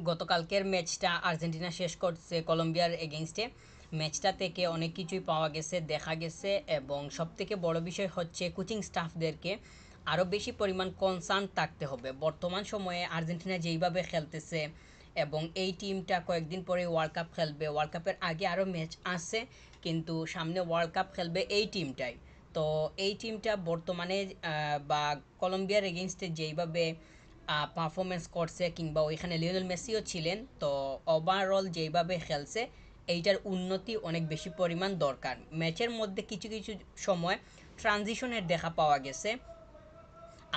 গতকালকের ম্যাচটা আর্জেন্টিনা শেষ করছে কলম্বিয়ার এগেনস্টে। ম্যাচটা থেকে অনেক কিছুই পাওয়া গেছে, দেখা গেছে, এবং সবথেকে বড় বিষয় হচ্ছে কোচিং স্টাফদেরকে আরও বেশি পরিমাণ কনসার্ন থাকতে হবে। বর্তমান সময়ে আর্জেন্টিনা যেইভাবে খেলতেছে, এবং এই টিমটা কয়েকদিন পরে ওয়ার্ল্ড কাপ খেলবে, ওয়ার্ল্ড কাপের আগে আরও ম্যাচ আছে, কিন্তু সামনে ওয়ার্ল্ড কাপ খেলবে এই টিমটাই। তো এই টিমটা বর্তমানে বা কলম্বিয়ার এগেনস্টে যেইভাবে পারফরমেন্স করছে, কিংবা ওইখানে লিওনেল মেসিও ছিলেন, তো ওভারঅল যেইভাবে খেলছে এইটার উন্নতি অনেক বেশি পরিমাণ দরকার। ম্যাচের মধ্যে কিছু কিছু সময় ট্রানজিশনের দেখা পাওয়া গেছে,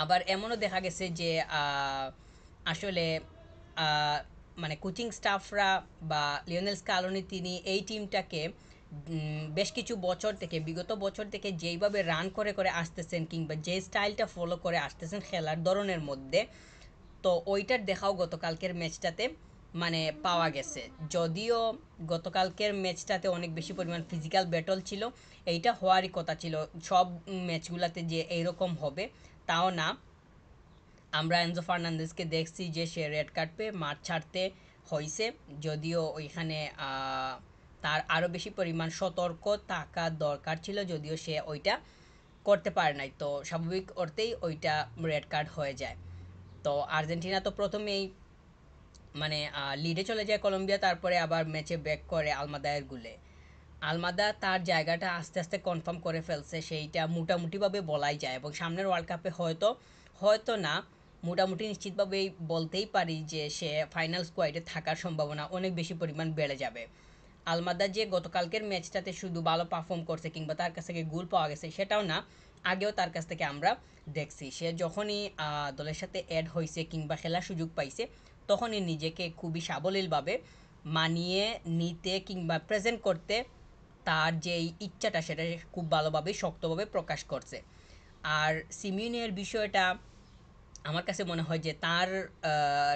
আবার এমনও দেখা গেছে যে আসলে আহ, মানে কোচিং স্টাফরা বা লিওনেল স্কালোনি তিনি এই টিমটাকে বেশ কিছু বছর থেকে, বিগত বছর থেকে যেইভাবে রান করে করে আসতেছেন, কিংবা যে স্টাইলটা ফলো করে আসতেছেন খেলার ধরনের মধ্যে, তো ওইটার দেখাও গতকালকের ম্যাচটাতে মানে পাওয়া গেছে। যদিও গতকালকের ম্যাচটাতে অনেক বেশি পরিমাণ ফিজিক্যাল ব্যাটল ছিল, এইটা হওয়ারই কথা ছিল। সব ম্যাচগুলোতে যে এইরকম হবে তাও না। আমরা এনজো ফার্নান্দেজকে দেখছি যে সে রেড কার্ড পেয়ে মাঠ ছাড়তে হয়েছে, যদিও ওইখানে তার আরও বেশি পরিমাণ সতর্ক থাকা দরকার ছিল, যদিও সে ওইটা করতে পারে নাই, তো স্বাভাবিক অর্থেই ওইটা রেড কার্ড হয়ে যায়। তো আর্জেন্টিনা তো প্রথমেই মানে লিডে চলে যায় কলম্বিয়া, তারপরে আবার ম্যাচে ব্যাক করে আলমাদায়ের গুলে। আলমাদা তার জায়গাটা আস্তে আস্তে কনফার্ম করে ফেলছে, সেইটা মোটামুটিভাবে বলাই যায়, এবং সামনের ওয়ার্ল্ড কাপে হয়তো হয়তো না, মোটামুটি নিশ্চিতভাবেই বলতেই পারি যে সে ফাইনাল স্কোয়াডে থাকার সম্ভাবনা অনেক বেশি পরিমাণ বেড়ে যাবে। আলমাদা যে গতকালকের ম্যাচটাতে শুধু ভালো পারফর্ম করছে কিংবা তার কাছ থেকে গোল পাওয়া গেছে সেটাও না, আগেও তার কাছ থেকে আমরা দেখছি সে যখনই দলের সাথে অ্যাড হয়েছে কিংবা খেলার সুযোগ পাইছে, তখনই নিজেকে খুবই সাবলীলভাবে মানিয়ে নিতে কিংবা প্রেজেন্ট করতে তার যেই ইচ্ছাটা সেটা খুব ভালোভাবে শক্তভাবে প্রকাশ করছে। আর সিমিউনের বিষয়টা আমার কাছে মনে হয় যে তার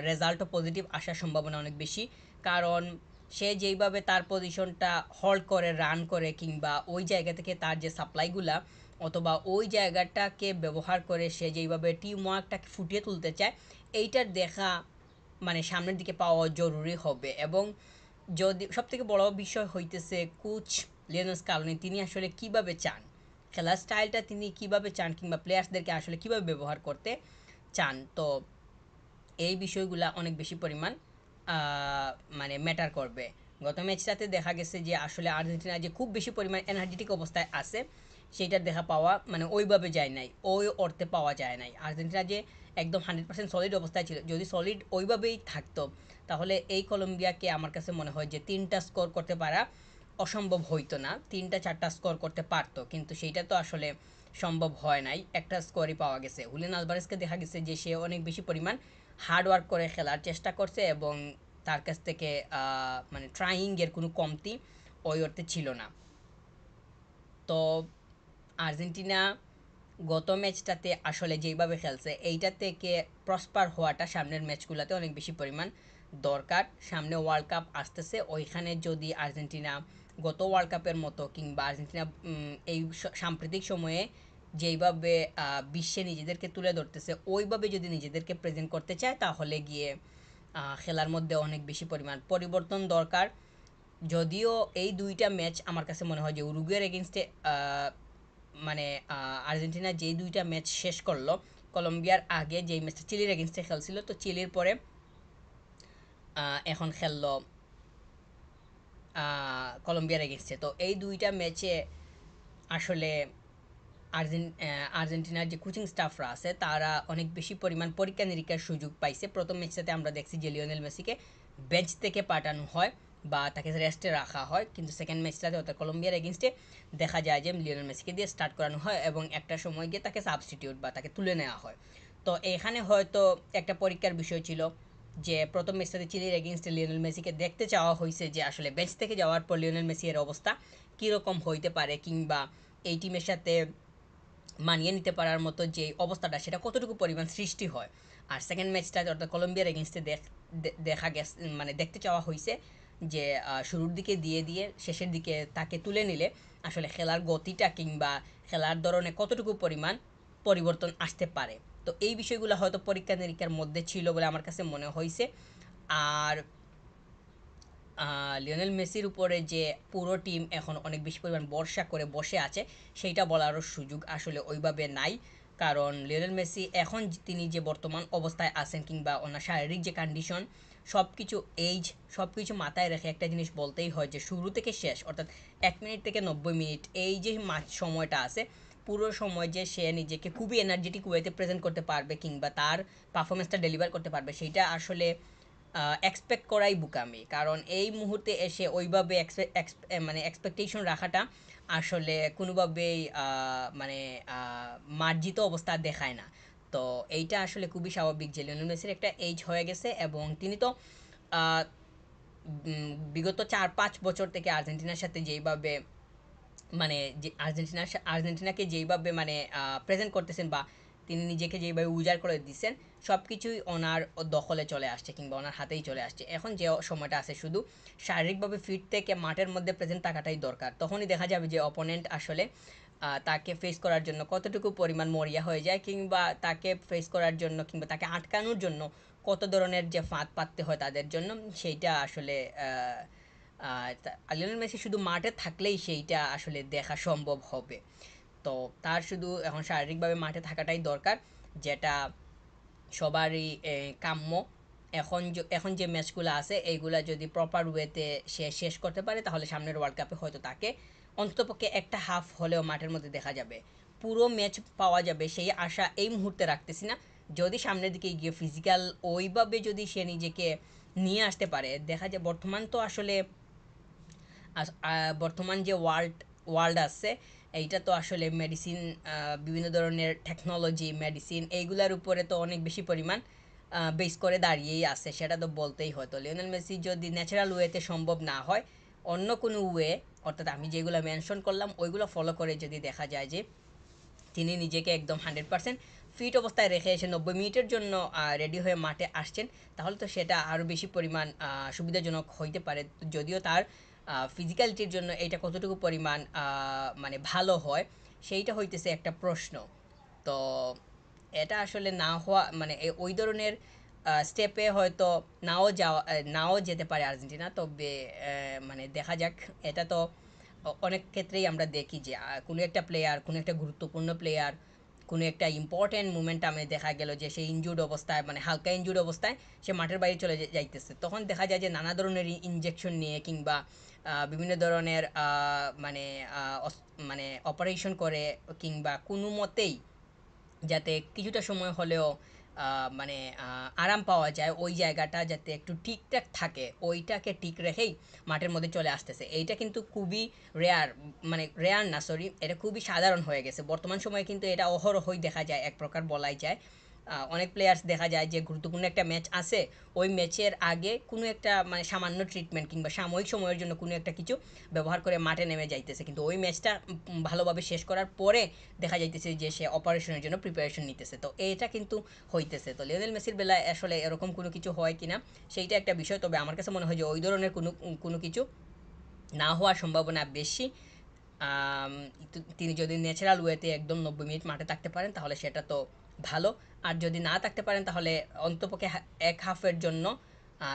রেজাল্টও পজিটিভ আসার সম্ভাবনা অনেক বেশি, কারণ সে যেইভাবে তার পজিশনটা হোল্ড করে রান করে, কিংবা ওই জায়গা থেকে তার যে সাপ্লাইগুলা অথবা ওই জায়গাটাকে ব্যবহার করে সে যেইভাবে টিম ওয়ার্কটাকে ফুটিয়ে তুলতে চায়, এইটার দেখা মানে সামনের দিকে পাওয়া জরুরি হবে। এবং যদি সবথেকে বড় বিষয় হইতেছে কোচ লিওনেল স্কালোনি তিনি আসলে কিভাবে চান, খেলার স্টাইলটা তিনি কিভাবে চান, কিংবা প্লেয়ার্সদেরকে আসলে কিভাবে ব্যবহার করতে চান। তো এই বিষয়গুলা অনেক বেশি পরিমাণ মানে ম্যাটার করবে। গত ম্যাচটাতে দেখা গেছে যে আসলে আর্জেন্টিনা যে খুব বেশি পরিমাণ এনার্জেটিক অবস্থায় আছে, সেইটার দেখা পাওয়া মানে ওইভাবে যায় নাই, ওই অর্থে পাওয়া যায় নাই। আর্জেন্টিনা যে একদম 100% সলিড অবস্থায় ছিল, যদি সলিড ওইভাবেই থাকতো তাহলে এই কলম্বিয়াকে আমার কাছে মনে হয় যে 3টা স্কোর করতে পারা অসম্ভব হইতো না, 3টা 4টা স্কোর করতে পারতো, কিন্তু সেইটা তো আসলে সম্ভব হয় নাই, একটা স্কোরই পাওয়া গেছে। হুলিয়ান আলভারেজকে দেখা গেছে যে সে অনেক বেশি পরিমাণ হার্ড ওয়ার্ক করে খেলার চেষ্টা করছে, এবং তার কাছ থেকে মানে ট্রাইংয়ের কোনো কমতি ওই অর্থে ছিল না। তো আর্জেন্টিনা গত ম্যাচটাতে আসলে যেইভাবে খেলছে এইটা থেকে প্রসপার হওয়াটা সামনের ম্যাচগুলোতে অনেক বেশি পরিমাণ দরকার। সামনে ওয়ার্ল্ড কাপ আসতেছে, ওইখানে যদি আর্জেন্টিনা গত ওয়ার্ল্ড কাপের মতো, কিংবা আর্জেন্টিনা এই সাম্প্রতিক সময়ে যেইভাবে বিশ্বে নিজেদেরকে তুলে ধরতেছে ওইভাবে যদি নিজেদেরকে প্রেজেন্ট করতে চায়, তাহলে গিয়ে খেলার মধ্যে অনেক বেশি পরিমাণ পরিবর্তন দরকার। যদিও এই দুইটা ম্যাচ আমার কাছে মনে হয় যে উরুগুয়ের এগেনস্টে মানে আর্জেন্টিনা যেই দুইটা ম্যাচ শেষ করলো, কলম্বিয়ার আগে যেই ম্যাচটা চিলির এগেনস্টে খেলছিল, তো চিলির পরে এখন খেললো কলম্বিয়ার এগেনস্টে, তো এই দুইটা ম্যাচে আসলে আর্জেন্টিনার যে কোচিং স্টাফরা আছে তারা অনেক বেশি পরিমাণ পরীক্ষা নিরীক্ষার সুযোগ পাইছে। প্রথম ম্যাচটাতে আমরা দেখছি যে লিওনেল মেসিকে বেঞ্চ থেকে পাঠানো হয় বা তাকে রেস্টে রাখা হয়, কিন্তু সেকেন্ড ম্যাচটাতে অর্থাৎ কলম্বিয়ার এগেনস্টে দেখা যায় যে লিওনেল মেসিকে দিয়ে স্টার্ট করানো হয়, এবং একটা সময় গিয়ে তাকে সাবস্টিটিউট বা তাকে তুলে নেওয়া হয়। তো এখানে হয়তো একটা পরীক্ষার বিষয় ছিল যে প্রথম ম্যাচটাতে চিলির এগেনস্টে লিওনেল মেসিকে দেখতে চাওয়া হয়েছে যে আসলে বেঞ্চ থেকে যাওয়ার পর লিওনেল মেসি এর অবস্থা কীরকম হইতে পারে, কিংবা এই টিমের সাথে মানিয়ে নিতে পারার মতো যে অবস্থাটা সেটা কতটুকু পরিমাণ সৃষ্টি হয়। আর সেকেন্ড ম্যাচটা অর্থাৎ কলম্বিয়ার এগেনস্টে দেখা গেছে মানে দেখতে চাওয়া হয়েছে যে শুরুর দিকে দিয়ে দিয়ে শেষের দিকে তাকে তুলে নিলে আসলে খেলার গতিটা কিংবা খেলার ধরনে কতটুকু পরিমাণ পরিবর্তন আসতে পারে। তো এই বিষয়গুলো হয়তো পরীক্ষা নিরীক্ষার মধ্যে ছিল বলে আমার কাছে মনে হয়েছে। আর লিওনেল মেসির উপরে যে পুরো টিম এখন অনেক বেশি পরিমাণ ভরসা করে বসে আছে সেইটা বলারও সুযোগ আসলে ওইভাবে নাই। কারণ লিওনেল মেসি এখন তিনি যে বর্তমান অবস্থায় আছেন কিংবা ওনার শারীরিক যে কন্ডিশন সব কিছু এইজ সব কিছু মাথায় রেখে একটা জিনিস বলতেই হয় যে শুরু থেকে শেষ অর্থাৎ 1 মিনিট থেকে 90 মিনিট এই যে সময়টা আছে পুরো সময় যে সে নিজেকে খুবই এনার্জেটিক ওয়েতে প্রেজেন্ট করতে পারবে কিংবা তার পারফরমেন্সটা ডেলিভার করতে পারবে সেইটা আসলে এক্সপেক্ট করাই বোকামি। কারণ এই মুহূর্তে এসে ওইভাবে মানে এক্সপেকটেশন রাখাটা আসলে কোনোভাবেই মানে মার্জিত অবস্থা দেখায় না। তো এইটা আসলে খুবই স্বাভাবিক যে লিওনেল মেসির একটা এইজ হয়ে গেছে এবং তিনি তো আহ, বিগত 4-5 বছর থেকে আর্জেন্টিনার সাথে যেইভাবে মানে যে আর্জেন্টিনাকে যেইভাবে মানে প্রেজেন্ট করতেছেন বা তিনি নিজেকে যেইভাবে উজাড় করে দিচ্ছেন সব কিছুই ওনার দখলে চলে আসছে কিংবা ওনার হাতেই চলে আসছে। এখন যে সময়টা আছে শুধু শারীরিকভাবে ফিট থেকে মাঠের মধ্যে প্রেজেন্ট থাকাটাই দরকার, তখনই দেখা যাবে যে অপোনেন্ট আসলে তাকে ফেস করার জন্য কতটুকু পরিমাণ মরিয়া হয়ে যায় কিংবা তাকে ফেস করার জন্য কিংবা তাকে আটকানোর জন্য কত ধরনের যে ফাঁদ পাততে হয় তাদের জন্য সেইটা আসলে লিওনেল মেসি শুধু মাঠে থাকলেই সেইটা আসলে দেখা সম্ভব হবে। তো তার শুধু এখন শারীরিকভাবে মাঠে থাকাটাই দরকার, যেটা সবারই কাম্য। এখন যে ম্যাচগুলো আছে এইগুলা যদি প্রপার ওয়েতে সে শেষ করতে পারে তাহলে সামনের ওয়ার্ল্ড কাপে হয়তো তাকে অন্ততপক্ষে একটা হাফ হলেও মাঠের মধ্যে দেখা যাবে, পুরো ম্যাচ পাওয়া যাবে সেই আশা এই মুহূর্তে রাখতেছি না। যদি সামনের দিকে গিয়ে ফিজিক্যাল ওইভাবে যদি সে নিজেকে নিয়ে আসতে পারে, দেখা যায় বর্তমান তো আসলে বর্তমান যে ওয়ার্ল্ড আছে এইটা তো আসলে মেডিসিন বিভিন্ন ধরনের টেকনোলজি মেডিসিন এইগুলার উপরে তো অনেক বেশি পরিমাণ বেস করে দাঁড়িয়েই আছে, সেটা তো বলতেই হয়। তো লিওনেল মেসি যদি ন্যাচারাল ওয়েতে সম্ভব না হয় অন্য কোনো ওয়ে অর্থাৎ আমি যেগুলো মেনশন করলাম ওইগুলো ফলো করে যদি দেখা যায় যে তিনি নিজেকে একদম 100% ফিট অবস্থায় রেখে এসে 90 মিনিটের জন্য রেডি হয়ে মাঠে আসছেন তাহলে তো সেটা আরও বেশি পরিমাণ সুবিধাজনক হইতে পারে। যদিও তার ফিজিক্যালিটির জন্য এইটা কতটুকু পরিমাণ মানে ভালো হয় সেইটা হইতেছে একটা প্রশ্ন। তো এটা আসলে না হওয়া মানে ওই ধরনের স্টেপে হয়তো নাও যেতে পারে আর্জেন্টিনা, তবে মানে দেখা যাক। এটা তো অনেক ক্ষেত্রেই আমরা দেখি যে কোনো একটা প্লেয়ার কোনো একটা গুরুত্বপূর্ণ প্লেয়ার কোনো একটা ইম্পর্টেন্ট মুমেন্টামে দেখা গেল যে সে ইনজুর্ড অবস্থায় মানে হালকা ইনজুর্ড অবস্থায় সে মাঠের বাইরে চলে যাইতেছে, তখন দেখা যায় যে নানা ধরনের ইনজেকশন নিয়ে কিংবা বিভিন্ন ধরনের মানে মানে অপারেশন করে কিংবা কোনো মতেই যাতে কিছুটা সময় হলেও মানে আরাম পাওয়া যায় ওই জায়গাটা যাতে একটু ঠিকঠাক থাকে ওইটাকে ঠিক রেখেই মাঠের মধ্যে চলে আসতেছে। এইটা কিন্তু খুবই রেয়ার, মানে রেয়ার না সরি, এটা খুবই সাধারণ হয়ে গেছে বর্তমান সময়ে, কিন্তু এটা অহরহই দেখা যায় এক প্রকার বলাই যায়। অনেক প্লেয়ার্স দেখা যায় যে গুরুত্বপূর্ণ একটা ম্যাচ আছে ওই ম্যাচের আগে কোনো একটা মানে সামান্য ট্রিটমেন্ট কিংবা সাময়িক সময়ের জন্য কোনো একটা কিছু ব্যবহার করে মাঠে নেমে যাইতেছে, কিন্তু ওই ম্যাচটা ভালোভাবে শেষ করার পরে দেখা যাইতেছে যে সে অপারেশনের জন্য প্রিপারেশন নিতেছে। তো এটা কিন্তু হইতেছে। তো লিওনেল মেসির বেলায় আসলে এরকম কোনো কিছু হয় কিনা সেইটা একটা বিষয়, তবে আমার কাছে মনে হয় যে ওই ধরনের কোনো কোনো কিছু না হওয়ার সম্ভাবনা বেশি। আম, তিনি যদি ন্যাচারাল ওয়েতে একদম 90 মিনিট মাঠে থাকতে পারেন তাহলে সেটা তো ভালো। আর যদি না থাকতে পারেন তাহলে অন্তপক্ষে এক হাফের জন্য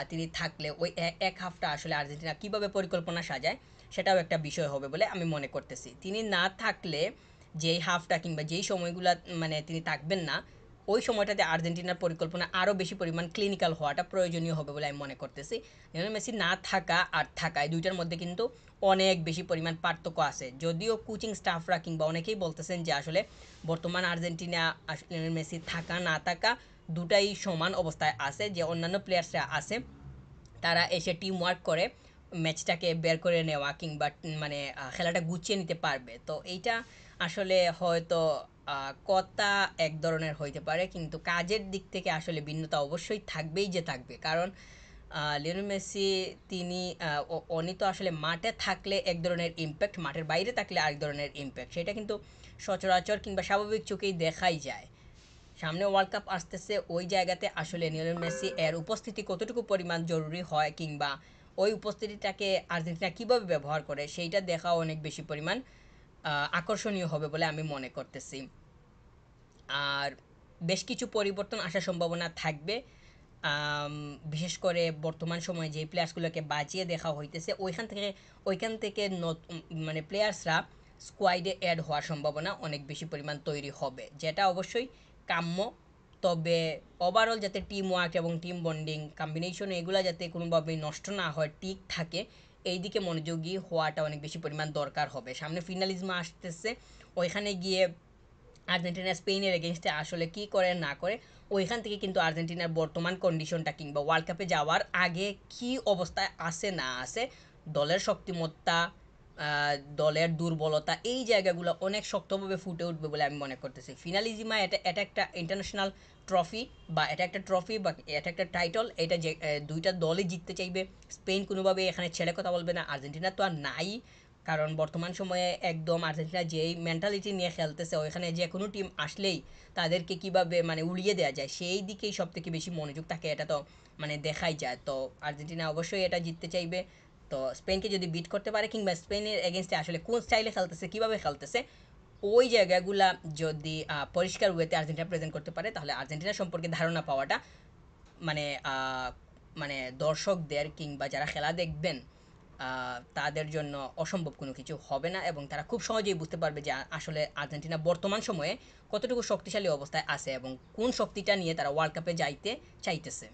তিনি থাকলে ওই এক হাফটা আসলে আর্জেন্টিনা কীভাবে পরিকল্পনা সাজায় সেটাও একটা বিষয় হবে বলে আমি মনে করতেছি। তিনি না থাকলে যেই হাফটা কিংবা যেই সময়গুলো মানে তিনি থাকবেন না ওই সময়টাতে আর্জেন্টিনার পরিকল্পনা আরও বেশি পরিমাণ ক্লিনিক্যাল হওয়াটা প্রয়োজনীয় হবে বলে আমি মনে করতেছি। লিওনেল মেসি না থাকা আর থাকা এই দুইটার মধ্যে কিন্তু অনেক বেশি পরিমাণ পার্থক্য আছে। যদিও কোচিং স্টাফরা কিংবা অনেকেই বলতেছেন যে আসলে বর্তমান আর্জেন্টিনা লিওনেল মেসি থাকা না থাকা দুটাই সমান অবস্থায় আছে, যে অন্যান্য প্লেয়ার্সরা আছে তারা এসে টিম ওয়ার্ক করে ম্যাচটাকে বের করে নেওয়া কিংবা মানে খেলাটা গুছিয়ে নিতে পারবে। তো এইটা আসলে হয়তো কথা এক ধরনের হইতে পারে কিন্তু কাজের দিক থেকে আসলে ভিন্নতা অবশ্যই থাকবেই যে থাকবে। কারণ লিওনেল মেসি তিনি উনি তো আসলে মাঠে থাকলে এক ধরনের ইম্প্যাক্ট, মাঠের বাইরে থাকলে আরেক ধরনের ইম্প্যাক্ট, সেটা কিন্তু সচরাচর কিংবা স্বাভাবিক চোখেই দেখাই যায়। সামনে ওয়ার্ল্ড কাপ আসতেছে ওই জায়গাতে আসলে লিওনেল মেসি এর উপস্থিতি কতটুকু পরিমাণ জরুরি হয় কিংবা ওই উপস্থিতিটাকে আর্জেন্টিনা কীভাবে ব্যবহার করে সেইটা দেখা অনেক বেশি পরিমাণ আকর্ষণীয় হবে বলে আমি মনে করতেছি। আর বেশ কিছু পরিবর্তন আসার সম্ভাবনা থাকবে। বিশেষ করে বর্তমান সময়ে যে প্লেয়ার্সগুলোকে বাঁচিয়ে দেখা হইতেছে ওইখান থেকে নতুন মানে প্লেয়ার্সরা স্কোয়াডে অ্যাড হওয়ার সম্ভাবনা অনেক বেশি পরিমাণ তৈরি হবে, যেটা অবশ্যই কাম্য। তবে ওভারঅল যাতে টিম ওয়ার্ক এবং টিম বন্ডিং কম্বিনেশন এগুলো যাতে কোনোভাবেই নষ্ট না হয়, ঠিক থাকে, এই দিকে মনোযোগী হওয়াটা অনেক বেশি পরিমাণ দরকার হবে। সামনে ফিনালিজমা আসতেছে, ওইখানে গিয়ে আর্জেন্টিনা স্পেনের এগেনস্টে আসলে কি করে না করে, ওইখান থেকে কিন্তু আর্জেন্টিনার বর্তমান কন্ডিশনটা কিংবা ওয়ার্ল্ড কাপে যাওয়ার আগে কি অবস্থায় আছে না আছে, দলের শক্তিমত্তা, দলের দুর্বলতা, এই জায়গাগুলো অনেক শক্তভাবে ফুটে উঠবে বলে আমি মনে করতেছি। ফিনালিজিমা এটা এটা একটা ইন্টারন্যাশনাল ট্রফি, বা এটা একটা ট্রফি বা এটা একটা টাইটল, এটা যে দুইটা দলই জিততে চাইবে। স্পেন কোনোভাবে এখানে ছেড়ে কথা বলবে না, আর্জেন্টিনা তো আর নাই, কারণ বর্তমান সময়ে একদম আর্জেন্টিনা যেই মেন্টালিটি নিয়ে খেলতেছে, ওইখানে যে কোনো টিম আসলেই তাদেরকে কিভাবে মানে উড়িয়ে দেওয়া যায় সেই দিকেই সব থেকে বেশি মনোযোগ থাকে, এটা তো মানে দেখাই যায়। তো আর্জেন্টিনা অবশ্যই এটা জিততে চাইবে। তো স্পেনকে যদি বিট করতে পারে, কিংবা স্পেনের এগেনস্টে আসলে কোন স্টাইলে খেলতেছে, কীভাবে খেলতেছে, ওই জায়গাগুলা যদি পরিষ্কার ওয়েতে আর্জেন্টিনা প্রেজেন্ট করতে পারে, তাহলে আর্জেন্টিনা সম্পর্কে ধারণা পাওয়াটা মানে মানে দর্শকদের কিংবা যারা খেলা দেখবেন তাদের জন্য অসম্ভব কোনো কিছু হবে না, এবং তারা খুব সহজেই বুঝতে পারবে যে আসলে আর্জেন্টিনা বর্তমান সময়ে কতটুকু শক্তিশালী অবস্থায় আছে এবং কোন শক্তিটা নিয়ে তারা ওয়ার্ল্ড কাপে যাইতে চাইতেছে।